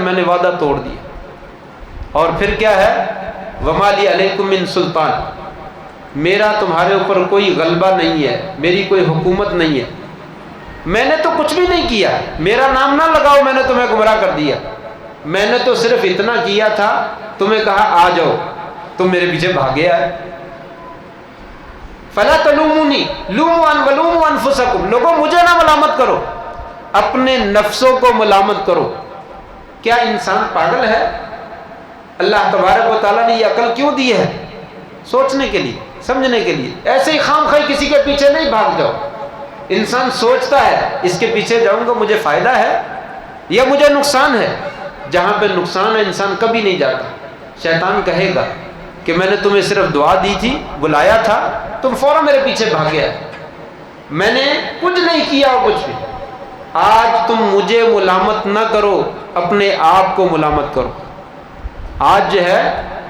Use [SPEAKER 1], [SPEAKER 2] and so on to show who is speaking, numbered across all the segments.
[SPEAKER 1] میں نے وعدہ توڑ دیا. اور پھر کیا ہے؟ وما لی علیکم من سلطان، میرا تمہارے اوپر کوئی غلبہ نہیں ہے، میری کوئی حکومت نہیں ہے، میں نے تو کچھ بھی نہیں کیا، میرا نام نہ لگاؤ میں نے تمہیں گمراہ کر دیا، میں نے تو صرف اتنا کیا تھا، تمہیں کہا آ جاؤ، تم میرے پیچھے بھاگے آئے. فلا تلومونی لوموا ولوموا انفسکم، لوگوں مجھے نہ ملامت کرو، اپنے نفسوں کو ملامت کرو. کیا انسان پاگل ہے؟ اللہ تبارک و تعالیٰ نے یہ عقل کیوں دی ہے؟ سوچنے کے لیے، سمجھنے کے لیے. ایسے ہی خام خواہ کسی کے پیچھے نہیں بھاگ جاؤ. انسان سوچتا ہے اس کے پیچھے جاؤں گا مجھے فائدہ ہے یا مجھے نقصان ہے. جہاں پہ نقصان ہے انسان کبھی نہیں جاتا. شیطان کہے گا کہ میں نے تمہیں صرف دعا دی تھی، بلایا تھا، تم فوراً میرے پیچھے بھاگے آئے، میں نے کچھ نہیں کیا اور کچھ بھی. آج تم مجھے ملامت نہ کرو، اپنے آپ کو ملامت کرو. آج جو ہے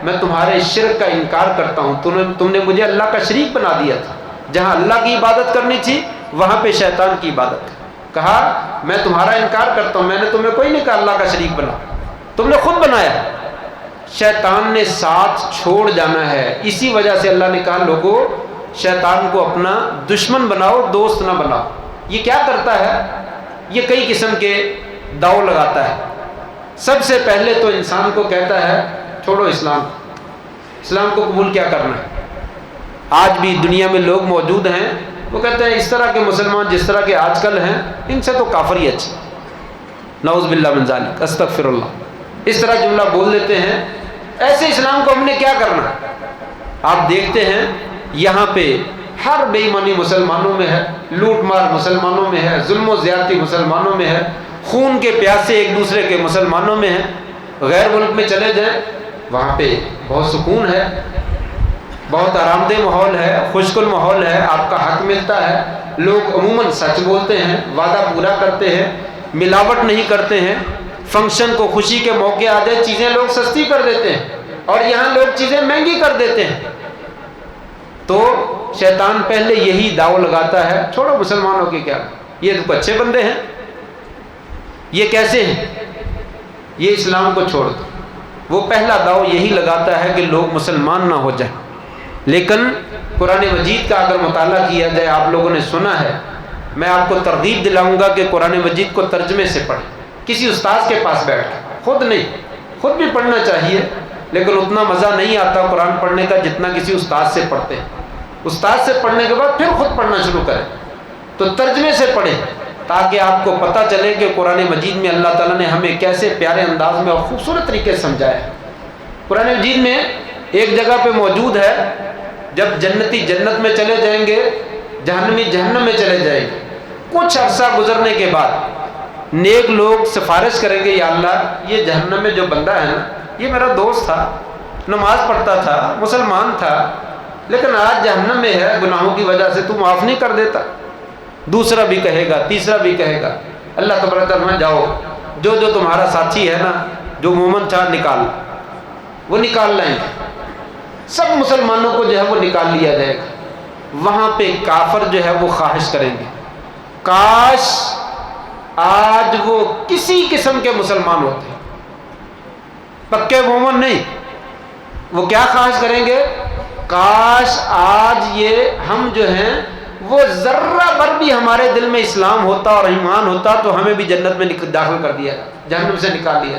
[SPEAKER 1] میں تمہارے شرک کا انکار کرتا ہوں، تم نے مجھے اللہ کا شریک بنا دیا تھا. جہاں اللہ کی عبادت کرنی تھی وہاں پہ شیطان کی عبادت کہا میں تمہارا انکار کرتا ہوں، میں نے تمہیں کوئی نہیں کہا اللہ کا شریک بنا، تم نے خود بنایا. شیطان نے ساتھ چھوڑ جانا ہے. اسی وجہ سے اللہ نے کہا لوگوں شیطان کو اپنا دشمن بناؤ، دوست نہ بناؤ. یہ کیا کرتا ہے؟ یہ کئی قسم کے داؤ لگاتا ہے. سب سے پہلے تو انسان کو کہتا ہے چھوڑو اسلام، اسلام کو قبول کیا کرنا ہے. آج بھی دنیا میں لوگ موجود ہیں وہ کہتے ہیں اس طرح کے مسلمان جس طرح کے آج کل ہیں ان سے تو کافر ہی اچھے، نعوذ باللہ من ذالک، استغفر اللہ، اس طرح جملہ بول دیتے ہیں. ایسے اسلام کو ہم نے کیا کرنا؟ آپ دیکھتے ہیں یہاں پہ ہر بے ایمانی مسلمانوں میں ہے، لوٹ مار مسلمانوں میں ہے، ظلم و زیادتی مسلمانوں میں ہے، خون کے پیاسے ایک دوسرے کے مسلمانوں میں ہیں. غیر ملک میں چلے جائیں وہاں پہ بہت سکون ہے، بہت آرام دہ ماحول ہے، خوشگل ماحول ہے، آپ کا حق ملتا ہے. لوگ عموماً سچ بولتے ہیں، وعدہ پورا کرتے ہیں، ملاوٹ نہیں کرتے ہیں. فنکشن کو خوشی کے موقع آ جائے چیزیں لوگ سستی کر دیتے ہیں اور یہاں لوگ چیزیں مہنگی کر دیتے ہیں. تو شیطان پہلے یہی داؤ لگاتا ہے چھوڑو مسلمانوں کے کیا، یہ تو اچھے بندے ہیں، یہ کیسے ہیں، یہ اسلام کو چھوڑ دو. وہ پہلا داؤ یہی لگاتا ہے کہ لوگ مسلمان نہ ہو جائیں. لیکن قرآن مجید کا اگر مطالعہ کیا جائے، آپ لوگوں نے سنا ہے، میں آپ کو ترغیب دلاؤں گا کہ قرآن مجید کو ترجمے سے پڑھیں، کسی استاذ کے پاس بیٹھ کے. خود نہیں، خود بھی پڑھنا چاہیے لیکن اتنا مزہ نہیں آتا قرآن پڑھنے کا جتنا کسی استاذ سے پڑھتے ہیں. استاذ سے پڑھنے کے بعد پھر خود پڑھنا شروع کریں. تو ترجمے سے پڑھیں تاکہ آپ کو پتہ چلے کہ قرآن مجید میں اللہ تعالیٰ نے ہمیں کیسے پیارے انداز میں اور خوبصورت طریقے سے سمجھایا ہے. قرآن مجید میں ایک جگہ پہ موجود ہے جب جنتی جنت میں چلے جائیں گے، جہنمی جہنم میں چلے جائیں گے، کچھ عرصہ گزرنے کے بعد نیک لوگ سفارش کریں گے یا اللہ یہ جہنم میں جو بندہ ہے نا یہ میرا دوست تھا، نماز پڑھتا تھا، مسلمان تھا، لیکن آج جہنم میں ہے، گناہوں کی وجہ سے تو معاف نہیں کر دیتا. دوسرا بھی کہے گا، تیسرا بھی کہے گا. اللہ تبارک و تعالیٰ جاؤ جو تمہارا ساتھی ہے نا، جو مومن تھا نکال، وہ نکال لائیں گے. سب مسلمانوں کو جو ہے وہ نکال لیا جائے گا. وہاں پہ کافر جو ہے وہ خواہش کریں گے کاش آج وہ کسی قسم کے مسلمان ہوتے، پکے مومن نہیں. وہ کیا خواہش کریں گے؟ کاش آج یہ ہم جو ہیں وہ ذرہ بھر بھی ہمارے دل میں اسلام ہوتا اور ایمان ہوتا تو ہمیں بھی جنت میں داخل کر دیا، جہنم سے نکال دیا.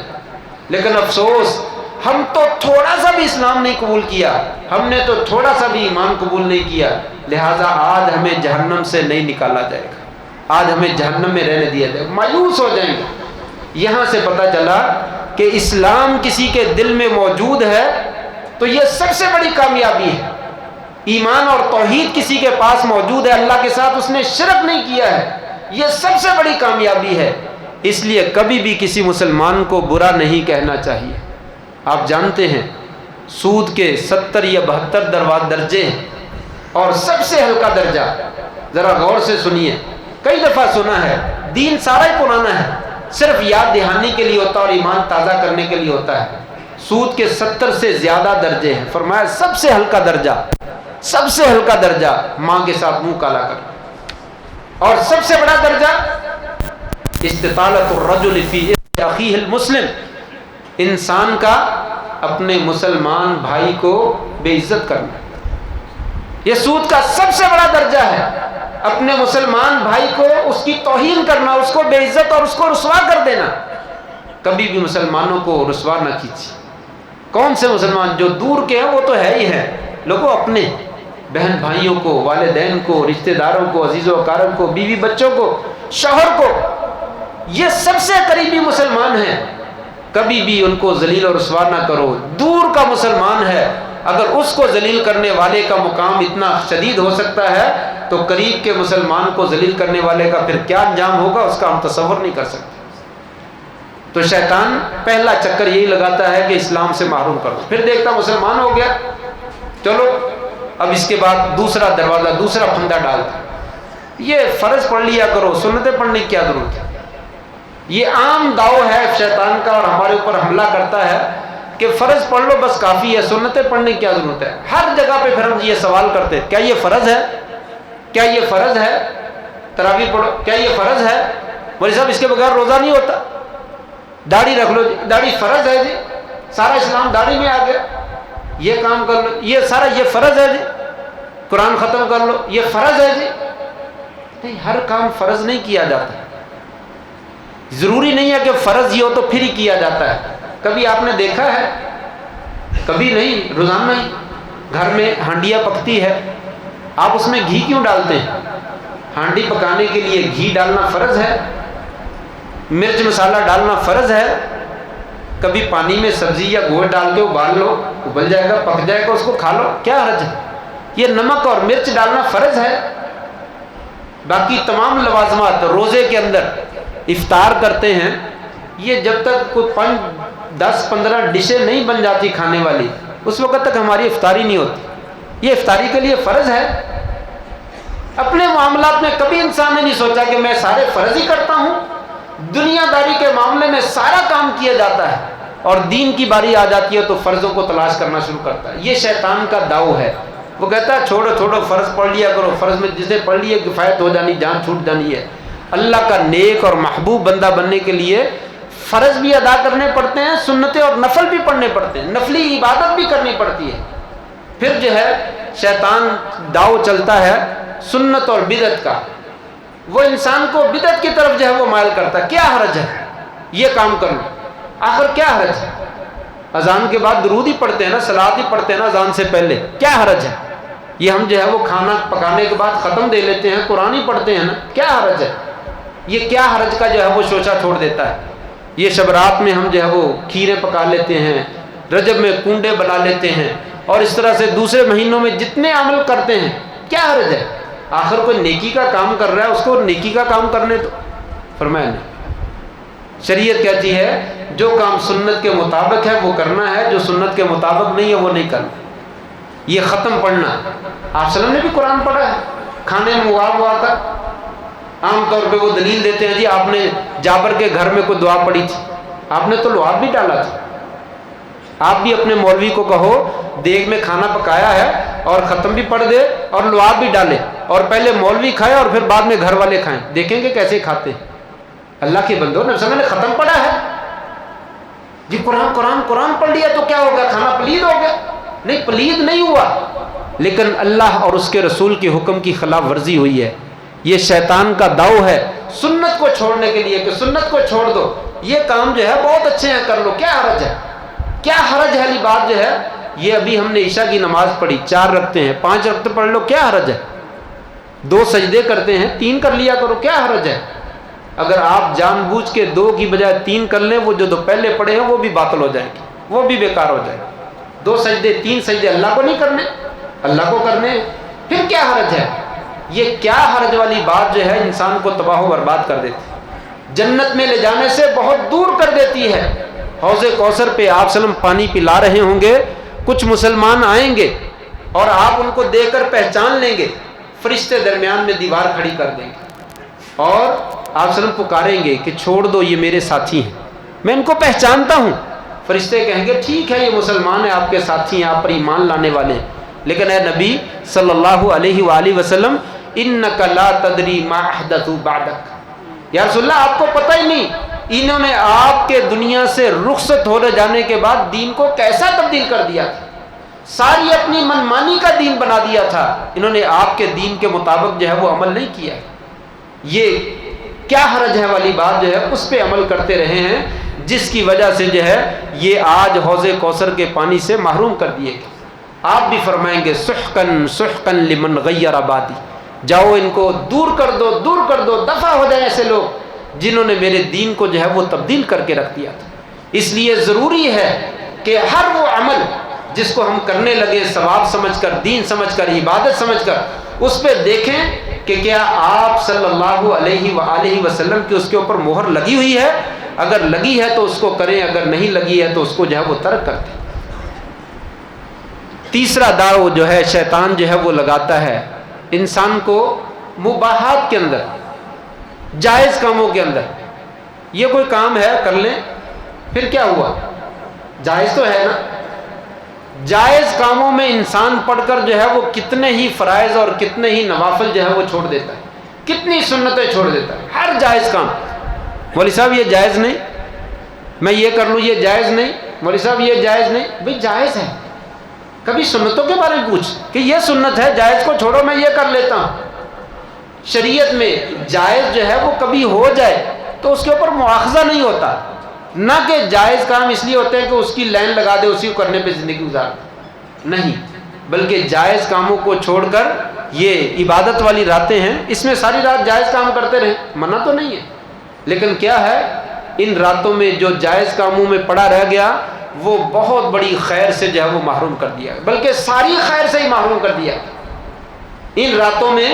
[SPEAKER 1] لیکن افسوس ہم تو تھوڑا سا بھی اسلام نہیں قبول کیا، ہم نے تو تھوڑا سا بھی ایمان قبول نہیں کیا، لہٰذا آج ہمیں جہنم سے نہیں نکالا جائے گا، آج ہمیں جہنم میں رہنے دیا جائے گا. مایوس ہو جائیں گے. یہاں سے پتہ چلا کہ اسلام کسی کے دل میں موجود ہے تو یہ سب سے بڑی کامیابی ہے. ایمان اور توحید کسی کے پاس موجود ہے، اللہ کے ساتھ اس نے شرک نہیں کیا ہے، یہ سب سے بڑی کامیابی ہے. اس لیے کبھی بھی کسی مسلمان کو برا نہیں کہنا چاہیے. آپ جانتے ہیں سود کے 70 یا 72 درجے ہیں اور سب سے ہلکا درجہ، ذرا غور سے سنیے، کئی دفعہ سنا ہے، دین سارا ہی پرانا ہے، صرف یاد دہانی کے لیے ہوتا اور ایمان تازہ کرنے کے لیے ہوتا ہے. سود کے 70 سے زیادہ درجے ہیں. فرمایا سب سے ہلکا درجہ، سب سے ہلکا درجہ ماں کے ساتھ منہ کالا کر، اور سب سے بڑا درجہ استطالت الرجل فی اخیہ المسلم، انسان کا اپنے مسلمان بھائی کو بے عزت کرنا، یہ سود کا سب سے بڑا درجہ ہے، اپنے مسلمان بھائی کو اس کی توہین کرنا، اس کو بے عزت اور اس کو رسوا کر دینا۔ کبھی بھی مسلمانوں کو رسوا نہ کیجیے۔ کون سے مسلمان؟ جو دور کے ہیں وہ تو ہے ہی ہے، لوگوں اپنے بہن بھائیوں کو، والدین کو، رشتہ داروں کو، عزیز و اقارب کو، بیوی بچوں کو، شوہر کو، یہ سب سے قریبی مسلمان ہیں، کبھی بھی ان کو ذلیل اور رسوا نہ کرو۔ دور کا مسلمان ہے، اگر اس کو ذلیل کرنے والے کا مقام اتنا شدید ہو سکتا ہے تو قریب کے مسلمان کو ذلیل کرنے والے کا پھر کیا انجام ہوگا اس کا ہم تصور نہیں کر سکتے۔ تو شیطان پہلا چکر یہی لگاتا ہے کہ اسلام سے محروم کر دو، پھر دیکھتا مسلمان ہو گیا، چلو اب اس کے بعد دوسرا دروازہ، دوسرا پھندا ڈالتا، یہ فرض پڑھ لیا کرو، سنتیں پڑھنے کی کیا ضرورت ہے۔ یہ عام داؤ ہے شیطان کا، اور ہمارے اوپر حملہ کرتا ہے کہ فرض پڑھ لو بس کافی ہے، سنتیں پڑھنے کی کیا ضرورت ہے۔ ہر جگہ پہ پھر ہم یہ سوال کرتے کیا یہ فرض ہے؟ کیا یہ فرض ہے؟ تراویح پڑھو، کیا یہ فرض ہے؟ مولوی صاحب اس کے بغیر روزہ نہیں ہوتا، داڑھی رکھ لو، داڑھی فرض ہے جی، سارا اسلام داڑھی میں آ گیا، یہ کام کر لو، یہ سارا یہ فرض ہے جی، قرآن ختم کر لو، یہ فرض ہے جی۔ نہیں، ہر کام فرض نہیں کیا جاتا، ضروری نہیں ہے کہ فرض ہی ہو تو پھر ہی کیا جاتا ہے۔ کبھی آپ نے دیکھا ہے؟ کبھی نہیں، روزانہ ہی گھر میں ہانڈیاں پکتی ہے، آپ اس میں گھی کیوں ڈالتے ہیں؟ ہانڈی پکانے کے لیے گھی ڈالنا فرض ہے، مرچ مسالہ ڈالنا فرض ہے۔ کبھی پانی میں سبزی یا گوشت ڈال کے ابال لو، ابل جائے گا، پک جائے گا، اس کو کھا لو، کیا حرج ہے؟ یہ نمک اور مرچ ڈالنا فرض ہے۔ باقی تمام لوازمات روزے کے اندر افطار کرتے ہیں، یہ جب تک کوئی 10-15 ڈشیں نہیں بن جاتی کھانے والی، اس وقت تک ہماری افطاری نہیں ہوتی۔ یہ افطاری کے لیے فرض ہے۔ اپنے معاملات میں کبھی انسان نے نہیں سوچا کہ میں سارے فرض ہی کرتا ہوں۔ دنیا داری کے معاملے میں سارا کام کیا جاتا ہے، اور دین کی باری آ جاتی ہے تو فرضوں کو تلاش کرنا شروع کرتا ہے۔ یہ شیطان کا داؤ ہے، وہ کہتا ہے چھوڑو چھوڑو، فرض پڑھ لیا کرو، فرض میں جسے پڑھ لیے کفایت ہو جانی، جان چھوٹ جانی ہے۔ اللہ کا نیک اور محبوب بندہ بننے کے لیے فرض بھی ادا کرنے پڑتے ہیں، سنتیں اور نفل بھی پڑھنے پڑتے ہیں، نفلی عبادت بھی کرنی پڑتی ہے۔ پھر جو ہے شیطان داؤ چلتا ہے سنت اور بدعت کا، وہ انسان کو بدعت کی طرف جو ہے وہ مائل کرتا ہے۔ کیا حرج ہے یہ کام کر لو، آخر کیا حرج ہے؟ اذان کے بعد درود ہی پڑھتے ہیں نا، صلوات ہی پڑھتے ہیں نا اذان سے پہلے، کیا حرج ہے؟ یہ ہم جو ہے وہ کھانا پکانے کے بعد ختم دے لیتے ہیں، قرآن ہی پڑھتے ہیں نا، کیا حرج ہے؟ یہ کیا حرج کا جو ہے وہ شوشہ چھوڑ دیتا ہے۔ یہ شب رات میں ہم جو ہے وہ کھیریں پکا لیتے ہیں، رجب میں کنڈے بنا لیتے ہیں، اور اس طرح سے دوسرے مہینوں میں جتنے عمل کرتے ہیں، کیا حرج ہے؟ آخر کوئی نیکی کا کام کر رہا ہے، اس کو نیکی کا کام کرنے دو۔ فرمایا نہیں، شریعت کہتی ہے جو کام سنت کے مطابق ہے وہ کرنا ہے، جو سنت کے مطابق نہیں ہے وہ نہیں کرنا۔ یہ ختم پڑھنا، آپ صلی اللہ علیہ وسلم نے بھی قرآن پڑھا ہے کھانے میں ہوا کر۔ عام طور پہ وہ دلیل دیتے ہیں جی آپ نے جابر کے گھر میں کوئی دعا پڑھی تھی، آپ نے تو لعاب بھی ڈالا تھا۔ آپ بھی اپنے مولوی کو کہو دیگ میں کھانا پکایا ہے اور ختم بھی پڑھ دے اور لعاب بھی ڈالے، اور پہلے مولوی کھائے اور پھر بعد میں گھر والے کھائیں، دیکھیں گے کیسے کھاتے ہیں۔ اللہ کے بندو، نبی صلی اللہ علیہ وسلم نے ختم پڑھا ہے جی، قرآن پڑھ لیا تو کیا ہوگا؟ کھانا پلید ہو گیا؟ نہیں، پلید نہیں ہوا، لیکن اللہ اور اس کے رسول کے حکم کی خلاف ورزی ہوئی ہے۔ یہ شیطان کا داؤ ہے سنت کو چھوڑنے کے لیے کہ سنت کو چھوڑ دو، یہ کام جو ہے بہت اچھے ہیں کر لو، کیا حرج ہے؟ کیا حرج ہے والی بات جو ہے، یہ ابھی ہم نے عشاء کی نماز پڑھی، 4 رکعتیں ہیں، 5 رکعتیں پڑھ لو، کیا حرج ہے؟ 2 سجدے کرتے ہیں، 3 کر لیا کرو، کیا حرج ہے؟ اگر آپ جان بوجھ کے 2 کی بجائے 3 کر لیں، وہ جو 2 پہلے پڑھے ہیں وہ بھی باطل ہو جائے گی، وہ بھی بیکار ہو جائے گی۔ 2 سجدے 3 سجدے اللہ کو نہیں کرنے، اللہ کو کرنے، پھر کیا حرج ہے؟ یہ کیا حرج والی بات جو ہے انسان کو تباہ و برباد کر دیتی، جنت میں لے جانے سے بہت دور کر دیتی ہے۔ حوض کوثر پہ آپ صلی اللہ علیہ وسلم پانی پلا رہے ہوں گے، کچھ مسلمان آئیں گے اور آپ ان کو دیکھ کر پہچان لیں گے، فرشتے درمیان میں دیوار کھڑی کر دیں گے اور آپ صلی اللہ علیہ وسلم پکاریں گے کہ چھوڑ دو، یہ میرے ساتھی ہیں، میں ان کو پہچانتا ہوں۔ فرشتے کہیں گے ٹھیک ہے، یہ مسلمان ہیں، آپ کے ساتھی ہیں، آپ پر ایمان لانے والے ہیں، لیکن اے نبی صلی اللہ علیہ وآلہ وسلم، انک لا تدری ما احدثوا بعدک، یا رسول اللہ آپ کو پتہ ہی نہیں انہوں نے آپ کے دنیا سے رخصت ہو جانے کے بعد دین کو کیسا تبدیل کر دیا تھا، ساری اپنی منمانی کا دین بنا دیا تھا، انہوں نے آپ کے دین کے مطابق جو ہے وہ عمل نہیں کیا. یہ کیا حرج ہے والی بات جو ہے اس پہ عمل کرتے رہے ہیں، جس کی وجہ سے جو ہے یہ آج حوض کوثر کے پانی سے محروم کر دیے گئے. آپ بھی فرمائیں گے سحقن سحقن لمن غیر آبادی، جاؤ ان کو دور کر دو، دور کر دو، دفع ہو جائیں ایسے لوگ جنہوں نے میرے دین کو جو ہے وہ تبدیل کر کے رکھ دیا تھا. اس لیے ضروری ہے کہ ہر وہ عمل جس کو ہم کرنے لگے ثواب سمجھ کر، دین سمجھ کر، عبادت سمجھ کر، اس پہ دیکھیں کہ کیا آپ صلی اللہ علیہ وآلہ وسلم کی اس کے اوپر مہر لگی ہوئی ہے. اگر لگی ہے تو اس کو کریں، اگر نہیں لگی ہے تو اس کو جو ہے وہ ترک کر دیں. تیسرا داؤ جو ہے شیطان جو ہے وہ لگاتا ہے انسان کو مباحات کے اندر، جائز کاموں کے اندر. یہ کوئی کام ہے کر لیں، پھر کیا ہوا، جائز تو ہے نا. جائز کاموں میں انسان پڑھ کر جو ہے وہ کتنے ہی فرائض اور کتنے ہی نوافل جو ہے وہ چھوڑ دیتا ہے، کتنی سنتیں چھوڑ دیتا ہے. ہر جائز کام، مولوی صاحب یہ جائز نہیں، میں یہ کر لوں یہ جائز نہیں، مولوی صاحب یہ جائز نہیں. بھئی جائز ہے، کبھی سنتوں کے بارے میں پوچھ کہ یہ سنت ہے، جائز کو چھوڑو میں یہ کر لیتا ہوں. شریعت میں جائز جو ہے وہ کبھی ہو جائے تو اس کے اوپر مواخذہ نہیں ہوتا، نہ کہ جائز کام اس لیے ہوتے ہیں کہ اس کی لائن لگا دے اسی کو کرنے پہ زندگی گزار نہیں، بلکہ جائز کاموں کو چھوڑ کر یہ عبادت والی راتیں ہیں، اس میں ساری رات جائز کام کرتے رہیں، منع تو نہیں ہے، لیکن کیا ہے ان راتوں میں جو جائز کاموں میں پڑا رہ گیا وہ بہت بڑی خیر سے جو ہے وہ محروم کر دیا، بلکہ ساری خیر سے ہی محروم کر دیا. ان راتوں میں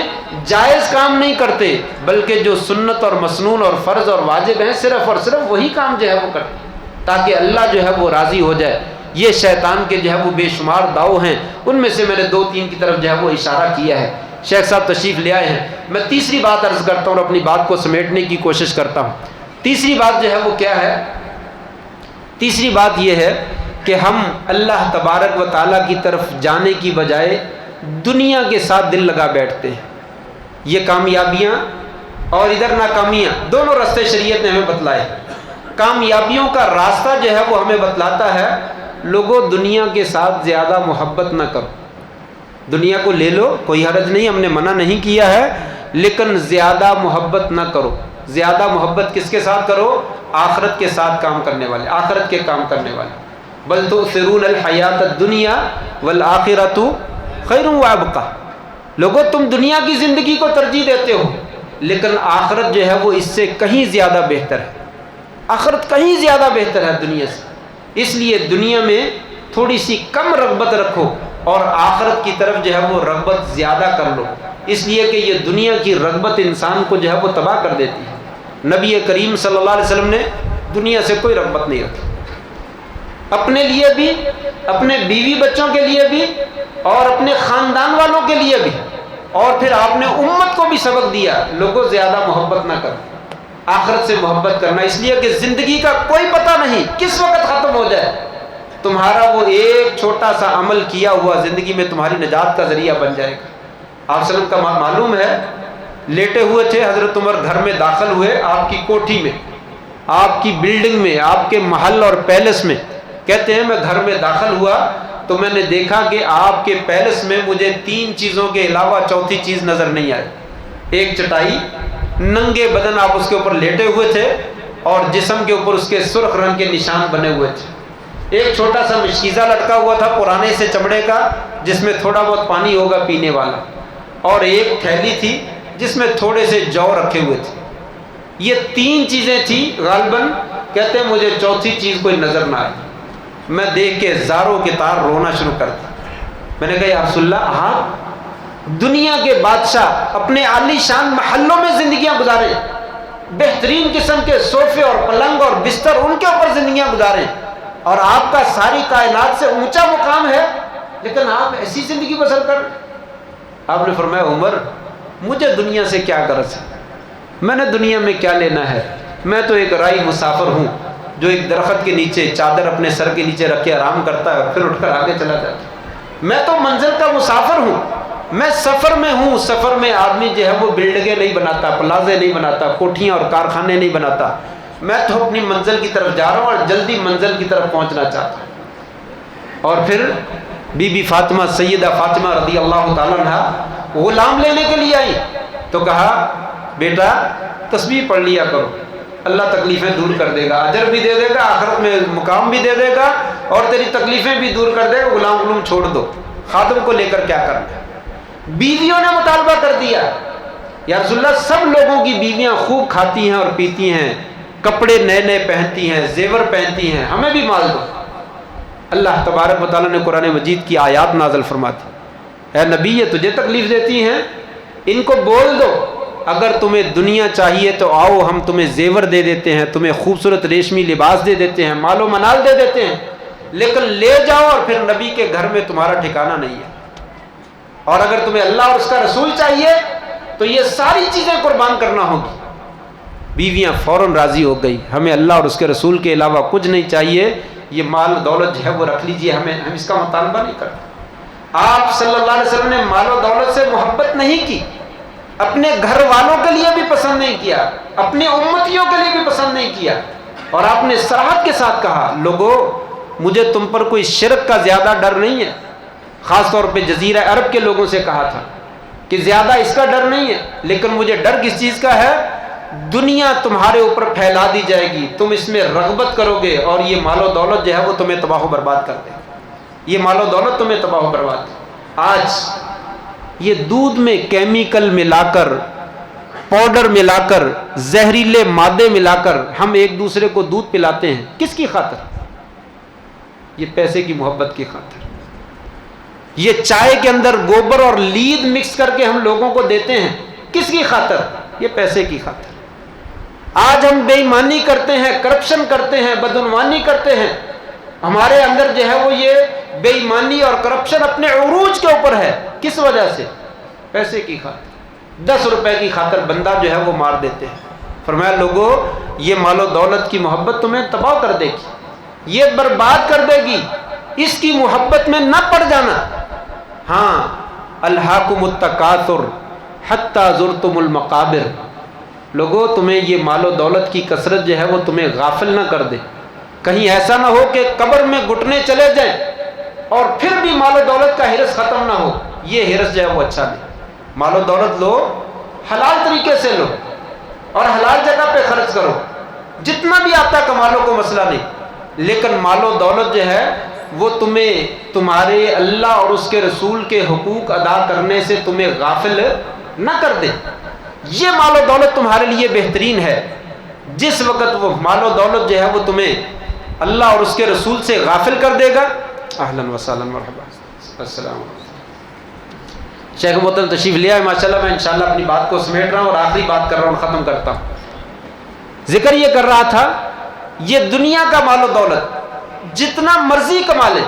[SPEAKER 1] جائز کام نہیں کرتے بلکہ جو سنت اور مسنون اور فرض اور واجب ہیں صرف اور صرف وہی کام جو ہے وہ کرتے تاکہ اللہ جو ہے وہ راضی ہو جائے. یہ شیطان کے جو ہے وہ بے شمار داؤ ہیں، ان میں سے میں نے 2-3 کی طرف جو ہے وہ اشارہ کیا ہے. شیخ صاحب تشریف لے آئے ہیں، میں تیسری بات عرض کرتا ہوں اور اپنی بات کو سمیٹنے کی کوشش کرتا ہوں. تیسری بات جو ہے وہ کیا ہے، تیسری بات یہ ہے کہ ہم اللہ تبارک و تعالیٰ کی طرف جانے کی بجائے دنیا کے ساتھ دل لگا بیٹھتے ہیں. یہ کامیابیاں اور ادھر ناکامیاں، دونوں راستے شریعت نے ہمیں بتلائے. کامیابیوں کا راستہ جو ہے وہ ہمیں بتلاتا ہے لوگوں دنیا کے ساتھ زیادہ محبت نہ کرو. دنیا کو لے لو کوئی حرج نہیں، ہم نے منع نہیں کیا ہے، لیکن زیادہ محبت نہ کرو. زیادہ محبت کس کے ساتھ کرو؟ آخرت کے ساتھ کام کرنے والے، آخرت کے کام کرنے والے. بل تؤثرون الحیات الدنیا والآخرۃ خیر وابقیٰ. لوگوں تم دنیا کی زندگی کو ترجیح دیتے ہو لیکن آخرت جو ہے وہ اس سے کہیں زیادہ بہتر ہے. آخرت کہیں زیادہ بہتر ہے دنیا سے. اس لیے دنیا میں تھوڑی سی کم رغبت رکھو اور آخرت کی طرف جو ہے وہ رغبت زیادہ کر لو، اس لیے کہ یہ دنیا کی رغبت انسان کو جو ہے وہ تباہ کر دیتی ہے. نبی کریم صلی اللہ علیہ وسلم نے دنیا سے کوئی رغبت نہیں رکھی، اپنے لیے بھی، اپنے بیوی بچوں کے لیے بھی اور اپنے خاندان والوں کے لیے بھی. اور پھر آپ نے امت کو بھی سبق دیا لوگوں زیادہ محبت نہ کرو، آخرت سے محبت کرنا، اس لیے کہ زندگی کا کوئی پتہ نہیں کس وقت ختم ہو جائے. تمہارا وہ ایک چھوٹا سا عمل کیا ہوا زندگی میں تمہاری نجات کا ذریعہ بن جائے گا. آپ صلی اللہ علیہ وسلم کا معلوم ہے لیٹے ہوئے تھے، حضرت عمر گھر میں داخل ہوئے، آپ کی کوٹھی میں، آپ کی بلڈنگ میں، آپ کے محل اور پیلس میں. کہتے ہیں میں گھر میں داخل ہوا تو میں نے دیکھا کہ آپ کے پیلس میں مجھے 3 چیزوں کے علاوہ چوتھی چیز نظر نہیں آئی. ایک چٹائی، ننگے بدن آپ اس کے اوپر لیٹے ہوئے تھے اور جسم کے اوپر اس کے سرخ رنگ کے نشان بنے ہوئے تھے. ایک چھوٹا سا مشکیزہ لٹکا ہوا تھا پرانے سے چمڑے کا جس میں تھوڑا بہت پانی ہوگا پینے والا، اور ایک تھیلی تھی جس میں تھوڑے سے جو رکھے ہوئے تھے. یہ 3 چیزیں تھیں غالباً. کہتے ہیں مجھے چوتھی چیز کوئی نظر نہ آئی. میں دیکھ کے زاروں کے تار رونا شروع کر دیا. میں نے کہا یا رسول اللہ، آپ دنیا کے بادشاہ اپنے عالی شان محلوں میں زندگیاں گزاریں، بہترین قسم کے صوفے اور پلنگ اور بستر ان کے اوپر زندگیاں گزاریں، اور آپ کا ساری کائنات سے اونچا مقام ہے لیکن آپ ایسی زندگی بسر کر. آپ نے فرمایا عمر مجھے دنیا سے کیا غرض ہے، میں نے دنیا میں کیا لینا ہے. میں تو ایک رائی مسافر ہوں جو ایک درخت کے نیچے چادر اپنے سر کے نیچے رکھ کے آرام کرتا ہے اور پھر اٹھ کر آگے چلا جاتا ہے. میں تو منزل کا مسافر ہوں، میں سفر میں ہوں. سفر میں آدمی جو ہے وہ بلڈنگیں نہیں بناتا، پلازے نہیں بناتا، کوٹھیاں اور کارخانے نہیں بناتا. میں تو اپنی منزل کی طرف جا رہا ہوں اور جلدی منزل کی طرف پہنچنا چاہتا ہوں۔ اور پھر بی بی فاطمہ، سیدہ فاطمہ رضی اللہ تعالیٰ عنہ غلام لینے کے لیے آئی تو کہا بیٹا تسبیح پڑھ لیا کرو، اللہ تکلیفیں دور کر دے گا، اجر بھی دے دے گا، آخرت میں مقام بھی دے دے گا اور تیری تکلیفیں بھی دور کر دے گا، غلام چھوڑ دو، خادم کو لے کر کیا کرنا۔ بیویوں نے مطالبہ کر دیا، یا رسول اللہ سب لوگوں کی بیویاں خوب کھاتی ہیں اور پیتی ہیں، کپڑے نئے نئے پہنتی ہیں، زیور پہنتی ہیں، ہمیں بھی مال دو۔ اللہ تبارک و تعالیٰ نے قرآن مجید کی آیات نازل فرماتی، اے نبی یہ تجھے تکلیف دیتی ہیں، ان کو بول دو اگر تمہیں دنیا چاہیے تو آؤ ہم تمہیں زیور دے دیتے ہیں، تمہیں خوبصورت ریشمی لباس دے دیتے ہیں، مال و منال دے دیتے ہیں، لیکن لے جاؤ اور پھر نبی کے گھر میں تمہارا ٹھکانہ نہیں ہے، اور اگر تمہیں اللہ اور اس کا رسول چاہیے تو یہ ساری چیزیں قربان کرنا ہوگی۔ بیویاں فوراً راضی ہو گئی، ہمیں اللہ اور اس کے رسول کے علاوہ کچھ نہیں چاہیے، یہ مال دولت جو ہے وہ رکھ لیجئے، ہم اس کا مطالبہ نہیں کرتے۔ آپ صلی اللہ علیہ وسلم نے مال و دولت سے محبت نہیں کی، اپنے گھر والوں کے لیے بھی پسند نہیں کیا، اپنی امتیوں کے لیے بھی پسند نہیں کیا، اور آپ نے صراحت کے ساتھ کہا لوگو مجھے تم پر کوئی شرک کا زیادہ ڈر نہیں ہے، خاص طور پہ جزیرہ عرب کے لوگوں سے کہا تھا کہ زیادہ اس کا ڈر نہیں ہے، لیکن مجھے ڈر کس چیز کا ہے، دنیا تمہارے اوپر پھیلا دی جائے گی، تم اس میں رغبت کرو گے اور یہ مال و دولت جو ہے وہ تمہیں تباہ و برباد کر دے گی، یہ مال و دولت تمہیں تباہ و برباد کر۔ آج یہ دودھ میں کیمیکل ملا کر، پاؤڈر ملا کر، زہریلے مادے ملا کر ہم ایک دوسرے کو دودھ پلاتے ہیں، کس کی خاطر؟ یہ پیسے کی محبت کی خاطر۔ یہ چائے کے اندر گوبر اور لید مکس کر کے ہم لوگوں کو دیتے ہیں، کس کی خاطر؟ یہ پیسے کی خاطر۔ آج ہم بے ایمانی کرتے ہیں، کرپشن کرتے ہیں، بدعنوانی کرتے ہیں، ہمارے اندر جو ہے وہ یہ بے ایمانی اور کرپشن اپنے عروج کے اوپر ہے، کس وجہ سے؟ پیسے کی خاطر۔ 10 روپے کی خاطر بندہ جو ہے وہ مار دیتے ہیں۔ فرمایا لوگو یہ مال و دولت کی محبت تمہیں تباہ کر دے گی، یہ برباد کر دے گی، اس کی محبت میں نہ پڑ جانا۔ ہاں الہاکم التکاثر حتی زرتم المقابر، لوگو تمہیں یہ مال و دولت کی کثرت جو ہے وہ تمہیں غافل نہ کر دے، کہیں ایسا نہ ہو کہ قبر میں گھٹنے چلے جائیں اور پھر بھی مال و دولت کا ہرس ختم نہ ہو، یہ ہرس جو ہے وہ اچھا نہیں۔ مال و دولت لو، حلال طریقے سے لو اور حلال جگہ پہ خرچ کرو، جتنا بھی آتا کما لو، کو مسئلہ نہیں، لیکن مال و دولت جو ہے وہ تمہیں تمہارے اللہ اور اس کے رسول کے حقوق ادا کرنے سے تمہیں غافل نہ کر دے۔ یہ مال و دولت تمہارے لیے بہترین ہے، جس وقت وہ مال و دولت جو ہے وہ تمہیں اللہ اور اس کے رسول سے غافل کر دے گا۔ اہلاً و سہلاً مرحبا، السلام علیکم۔ شیخ محترم تشریف لے آئے ماشاءاللہ، میں انشاءاللہ اپنی بات کو سمیٹ رہا ہوں اور آخری بات کر رہا ہوں، ختم کرتا ہوں۔ ذکر یہ کر رہا تھا یہ دنیا کا مال و دولت جتنا مرضی کما لے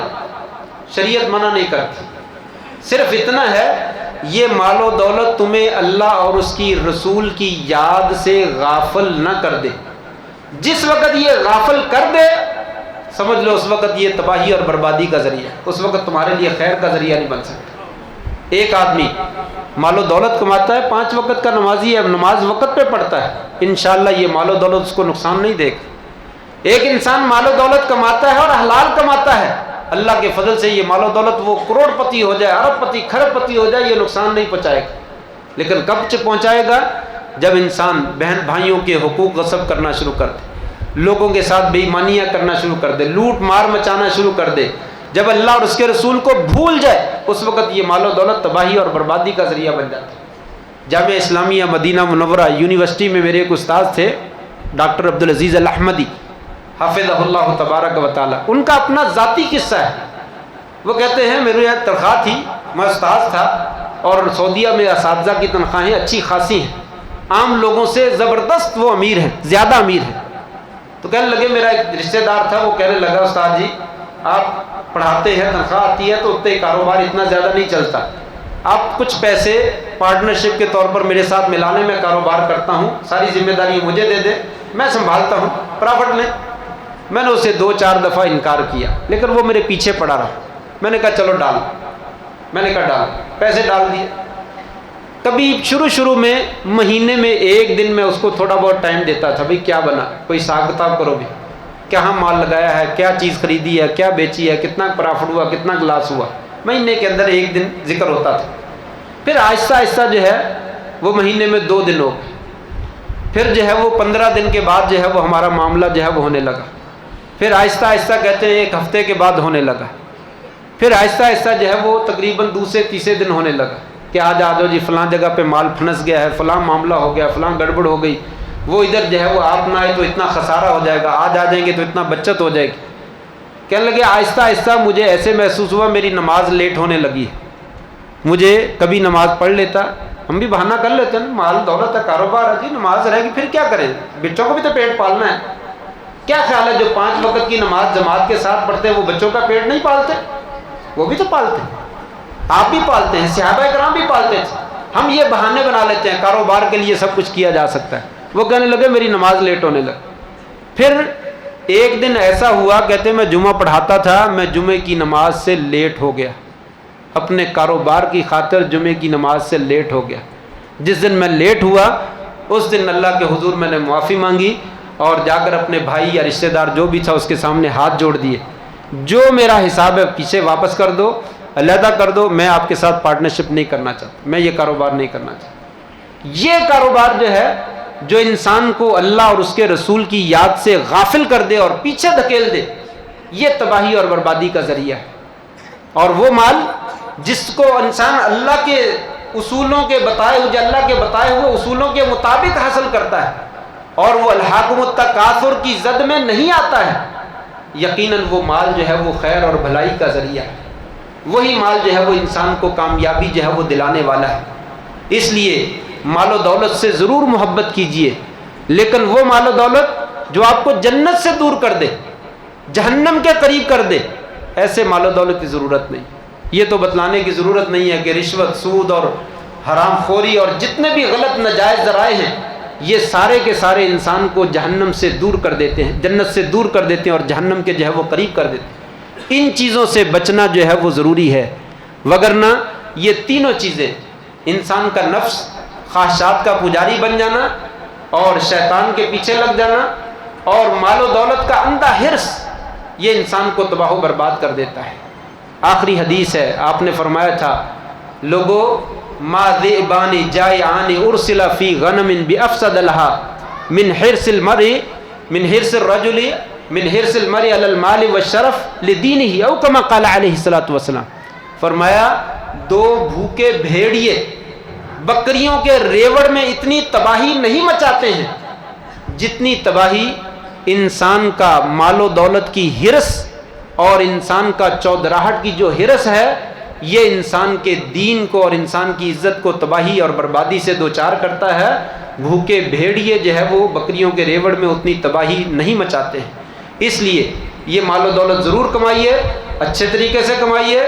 [SPEAKER 1] شریعت منع نہیں کرتی، صرف اتنا ہے یہ مال و دولت تمہیں اللہ اور اس کی رسول کی یاد سے غافل نہ کر دے۔ جس وقت یہ غافل کر دے سمجھ لو اس وقت یہ تباہی اور بربادی کا ذریعہ، اس وقت تمہارے لیے خیر کا ذریعہ نہیں بن سکتا۔ ایک آدمی مال و دولت کماتا ہے، 5 وقت کا نمازی ہے، نماز وقت پہ پڑھتا ہے، انشاءاللہ یہ مال و دولت اس کو نقصان نہیں دے گا۔ ایک انسان مال و دولت کماتا ہے اور حلال کماتا ہے، اللہ کے فضل سے یہ مال و دولت وہ کروڑ پتی ہو جائے، ارب پتی، کھرب پتی ہو جائے، یہ نقصان نہیں پہنچائے گا، لیکن کب پہنچائے گا؟ جب انسان بہن بھائیوں کے حقوق غصب کرنا شروع کر دے، لوگوں کے ساتھ بے ایمانیاں کرنا شروع کر دے، لوٹ مار مچانا شروع کر دے، جب اللہ اور اس کے رسول کو بھول جائے اس وقت یہ مال و دولت تباہی اور بربادی کا ذریعہ بن جاتا ہے۔ جامعہ اسلامیہ مدینہ منورہ یونیورسٹی میں میرے ایک استاد تھے ڈاکٹر عبدالعزیز الاحمدی حافظہ اللہ تبارک و تعالی، ان کا اپنا ذاتی قصہ ہے۔ وہ کہتے ہیں میرے یہاں تنخواہ تھی، میں استاذ تھا اور سعودیہ میں اساتذہ کی تنخواہیں اچھی خاصی ہیں، عام لوگوں سے زبردست وہ امیر ہیں، زیادہ امیر ہیں۔ تو کہنے لگے میرا ایک رشتہ دار تھا، وہ کہنے لگا استاد جی آپ پڑھاتے ہیں، تنخواہ آتی ہے تو اتنے کاروبار اتنا زیادہ نہیں چلتا، آپ کچھ پیسے پارٹنرشپ کے طور پر میرے ساتھ ملانے میں کاروبار کرتا ہوں، ساری ذمہ داری مجھے دے دے، میں سنبھالتا ہوں پرافٹ میں۔ میں نے اسے 2-4 دفعہ انکار کیا لیکن وہ میرے پیچھے پڑا رہا۔ میں نے کہا چلو ڈال، میں نے کہا ڈال، پیسے ڈال دیے۔ کبھی شروع میں مہینے میں ایک دن میں اس کو تھوڑا بہت ٹائم دیتا تھا، بھئی کیا بنا، کوئی حساب کتاب کرو بھی، کہاں مال لگایا ہے، کیا چیز خریدی ہے، کیا بیچی ہے، کتنا پرافٹ ہوا، کتنا گلاس ہوا، مہینے کے اندر ایک دن ذکر ہوتا تھا۔ پھر آہستہ آہستہ جو ہے وہ مہینے میں 2 دن ہو گئے، پھر جو ہے وہ 15 دن کے بعد جو ہے وہ ہمارا معاملہ جو ہے وہ ہونے لگا، پھر آہستہ آہستہ کہتے ہیں 1 ہفتے کے بعد ہونے لگا، پھر آہستہ آہستہ جو ہے وہ تقریباً دوسرے تیسرے دن ہونے لگا کہ آج آ جاؤ جی فلاں جگہ پہ مال پھنس گیا ہے، فلاں معاملہ ہو گیا، فلاں گڑبڑ ہو گئی، وہ ادھر جو ہے وہ آپ نہ آئے تو اتنا خسارہ ہو جائے گا، آج آ جائیں گے تو اتنا بچت ہو جائے گی۔ کہنے لگے آہستہ آہستہ مجھے ایسے محسوس ہوا میری نماز لیٹ ہونے لگی ہے، مجھے کبھی نماز پڑھ لیتا، ہم بھی بہانہ کر لیتے ہیں، مال دولت ہے، کاروبار ہے جی، نماز رہے گی پھر کیا کریں، بچوں کو بھی تو پیٹ پالنا ہے۔ کیا خیال ہے جو 5 وقت کی نماز جماعت کے ساتھ پڑھتے ہیں وہ بچوں کا پیٹ نہیں پالتے؟ وہ بھی تو پالتے ہیں، آپ بھی پالتے ہیں، صحابہ کرام بھی پالتے تھے۔ ہم یہ بہانے بنا لیتے ہیں کاروبار کے لیے سب کچھ کیا جا سکتا ہے۔ وہ کہنے لگے میری نماز لیٹ ہونے لگی۔ پھر ایک دن ایسا ہوا، کہتے میں جمعہ پڑھاتا تھا، میں جمعے کی نماز سے لیٹ ہو گیا، اپنے کاروبار کی خاطر جمعے کی نماز سے لیٹ ہو گیا۔ جس دن میں لیٹ ہوا اس دن اللہ کے حضور میں نے معافی مانگی اور جا کر اپنے بھائی یا رشتہ دار جو بھی تھا اس کے سامنے ہاتھ جوڑ دیے، جو میرا حساب ہے پیچھے واپس کر دو، علیحدہ کر دو، میں آپ کے ساتھ پارٹنرشپ نہیں کرنا چاہتا، میں یہ کاروبار نہیں کرنا چاہتا۔ یہ کاروبار جو ہے جو انسان کو اللہ اور اس کے رسول کی یاد سے غافل کر دے اور پیچھے دھکیل دے، یہ تباہی اور بربادی کا ذریعہ ہے۔ اور وہ مال جس کو انسان اللہ کے اصولوں کے بتائے ہوئے، اللہ کے بتائے ہوئے اصولوں کے مطابق حاصل کرتا ہے اور وہ الہاکم التکاثر کی زد میں نہیں آتا ہے، یقیناً وہ مال جو ہے وہ خیر اور بھلائی کا ذریعہ ہے، وہی مال جو ہے وہ انسان کو کامیابی جو ہے وہ دلانے والا ہے۔ اس لیے مال و دولت سے ضرور محبت کیجئے، لیکن وہ مال و دولت جو آپ کو جنت سے دور کر دے، جہنم کے قریب کر دے، ایسے مال و دولت کی ضرورت نہیں۔ یہ تو بتلانے کی ضرورت نہیں ہے کہ رشوت، سود اور حرام خوری اور جتنے بھی غلط ناجائز ذرائع ہیں یہ سارے کے سارے انسان کو جہنم سے دور کر دیتے ہیں، جنت سے دور کر دیتے ہیں اور جہنم کے جو ہے وہ قریب کر دیتے ہیں۔ ان چیزوں سے بچنا جو ہے وہ ضروری ہے، وگرنہ یہ تینوں چیزیں، انسان کا نفس خواہشات کا پجاری بن جانا اور شیطان کے پیچھے لگ جانا اور مال و دولت کا اندھا حرص، یہ انسان کو تباہ و برباد کر دیتا ہے۔ آخری حدیث ہے، آپ نے فرمایا تھا لوگو ما ذئبان جائعان ارسل فی غنم بافسد لها من حرص المرء من حرص الرجل من حرص المرء علی المال والشرف لدینه او کما قال علیہ الصلوۃ والسلام۔ فرمایا 2 بھوکے بھیڑیے بکریوں کے ریوڑ میں اتنی تباہی نہیں مچاتے ہیں جتنی تباہی انسان کا مال و دولت کی حرص اور انسان کا چودراہٹ کی جو حرص ہے، یہ انسان کے دین کو اور انسان کی عزت کو تباہی اور بربادی سے دوچار کرتا ہے۔ بھوکے بھیڑیے جو ہے وہ بکریوں کے ریوڑ میں اتنی تباہی نہیں مچاتے ہیں۔ اس لیے یہ مال و دولت ضرور کمائیے، اچھے طریقے سے کمائیے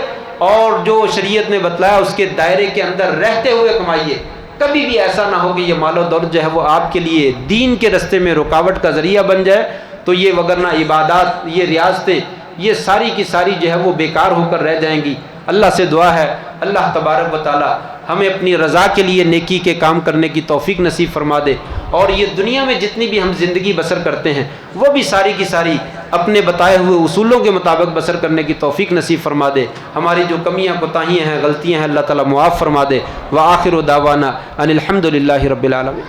[SPEAKER 1] اور جو شریعت نے بتلایا اس کے دائرے کے اندر رہتے ہوئے کمائیے۔ کبھی بھی ایسا نہ ہو کہ یہ مال و دولت جو ہے وہ آپ کے لیے دین کے رستے میں رکاوٹ کا ذریعہ بن جائے، تو یہ وگرنہ عبادات، یہ ریاضتیں، یہ ساری کی ساری جو ہے وہ بیکار ہو کر رہ جائیں گی۔ اللہ سے دعا ہے اللہ تبارک و تعالی ہمیں اپنی رضا کے لیے نیکی کے کام کرنے کی توفیق نصیب فرما دے، اور یہ دنیا میں جتنی بھی ہم زندگی بسر کرتے ہیں وہ بھی ساری کی ساری اپنے بتائے ہوئے اصولوں کے مطابق بسر کرنے کی توفیق نصیب فرما دے۔ ہماری جو کمیاں کوتاہیاں ہیں، غلطیاں ہیں، اللہ تعالیٰ معاف فرما دے۔ وآخر دعوانا ان الحمد للہ رب العالمین۔